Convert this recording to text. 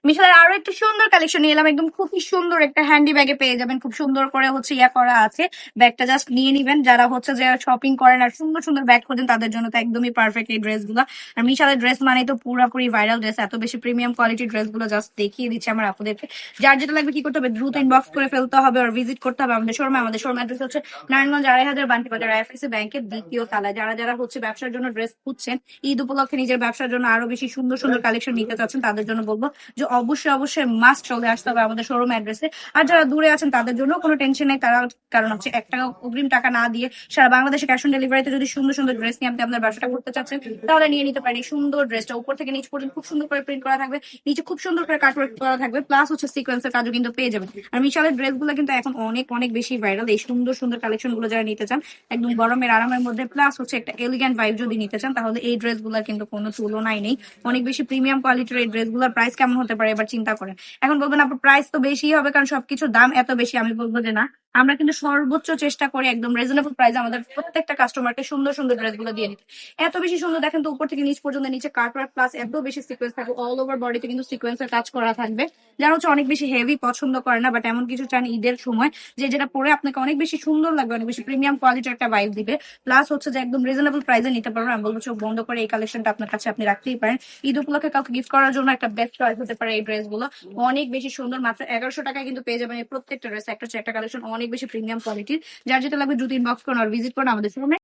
মিশালের আরো একটা সুন্দর কালেকশন নিয়ে এলাম, একদম খুবই সুন্দর একটা হ্যান্ডি ব্যাগে পেয়ে যাবেন, খুব সুন্দর করে হচ্ছে ইয়া করা আছে। ব্যাগটা জাস্ট নিয়ে নিবেন, যারা হচ্ছে যে শপিং করেন আর সুন্দর সুন্দর ব্যাগ খোঁজেন তাদের জন্য তো একদমই পারফেক্ট এই ড্রেস গুলো। আর মিশালের ড্রেস মানে তো পুরোপুরি ভাইরাল ড্রেস, এত বেশি প্রিমিয়াম কোয়ালিটির ড্রেস গুলো জাস্ট দেখিয়ে দিচ্ছে আমার আপনাদেরকে। যার যেটা লাগবে কি করতে হবে, দ্রুত ইনবক্স করে ফেলতে হবে আর ভিজিট করতে হবে আমাদের শোরুমে। আমাদের শোরুম অ্যাড্রেস হচ্ছে নারায়ণগঞ্জ 2.5 বান্টি বাজার আইএফএসসি ব্যাংকের দ্বিতীয় তলায়। যারা যারা হচ্ছে ব্যবসার জন্য ড্রেস খুঁজছেন, ঈদ উপলক্ষে নিজের ব্যবসার জন্য আরো বেশি সুন্দর সুন্দর কালেকশন নিতে চাচ্ছেন, তাদের জন্য বলবো যে অবশ্যই অবশ্যই মাস্ট চলে আসতে হবে আমাদের শোরুম অ্যাড্রেসে। আর যারা দূরে আছেন তাদের জন্য কোনো টেনশন নেই, তারা কারণ হচ্ছে 1 টাকা অগ্রিম টাকা না দিয়ে সারা বাংলাদেশে ক্যাশ অন ডেলিভারিতে যদি সুন্দর সুন্দর ড্রেস নিয়ে আপনি আপনার ব্যবসাটা করতে চাচ্ছেন তাহলে নিয়ে নিতে পারেন। এই সুন্দর ড্রেসটা উপর থেকে নিচ পর্যন্ত খুব সুন্দর করে প্রিন্ট করা থাকবে, নিচে খুব সুন্দর করে কাটওয়ার্ক করা থাকবে, প্লাস হচ্ছে সিকোয়েন্সের কাজও কিন্তু পেয়ে যাবেন। আর মিশালের ড্রেসগুলো কিন্তু এখন অনেক অনেক বেশি ভাইরাল। এই সুন্দর সুন্দর কালেকশন গুলো যারা নিতে চান একদম গরমের আরামের মধ্যে, প্লাস হচ্ছে একটা এলিগ্যান্ট ভাইব যদি নিতে চান, তাহলে এই ড্রেসগুলোর কিন্তু কোনো তুলনাই নেই। অনেক বেশি প্রিমিয়াম কোয়ালিটির এই ড্রেসগুলোর প্রাইস কেমন হতে পারে এবার চিন্তা করেন। এখন বলবেন আপনার প্রাইস তো বেশি হবে কারণ সবকিছুর দাম এত বেশি, আমি বলবো যে না, আমরা কিন্তু সর্বোচ্চ চেষ্টা করি একদম রিজনেবল প্রাইসে আমাদের প্রত্যেকটা কাস্টমারকে সুন্দর সুন্দর ড্রেসগুলো দিয়ে দিতে। এত বেশি সুন্দর দেখেন তো, উপর থেকে নিচ পর্যন্ত, নিচে কাটওয়ার্ক প্লাস এত বেশি সিকোয়েন্স থাকবে, অল ওভার বডিতে কিন্তু সিকোয়েন্সের কাজ করা থাকবে। যারা হচ্ছে অনেক বেশি হেভি পছন্দ করে না বাট এমন কিছু চান ঈদের সময় যে যেটা পরে আপনাকে অনেক বেশি সুন্দর লাগবে, অনেক বেশি প্রিমিয়াম কোয়ালিটির একটা ভাইব দিবে, প্লাস হচ্ছে যে একদম রিজনেবল প্রাইসে নিতে পারবেন, আমি বলবো চোখ বন্ধ করে এই কালেকশনটা আপনার কাছে আপনি রাখতেই পারেন। ঈদ উপলক্ষে কাউকে গিফট করার জন্য একটা বেস্ট চয়েস হতে পারে এই ড্রেসগুলো। অনেক বেশি সুন্দর, মাত্র 1100 টাকায় কিন্তু পেয়ে যাবেন এই প্রত্যেকটা ড্রেস, একটা হচ্ছে একটা কালেকশন অনেক বেশি প্রিমিয়াম কোয়ালিটির। যার যেটা লাগবে দ্রুত ইনবক্স করুন আর ভিজিট করুন আমাদের শোরুমে।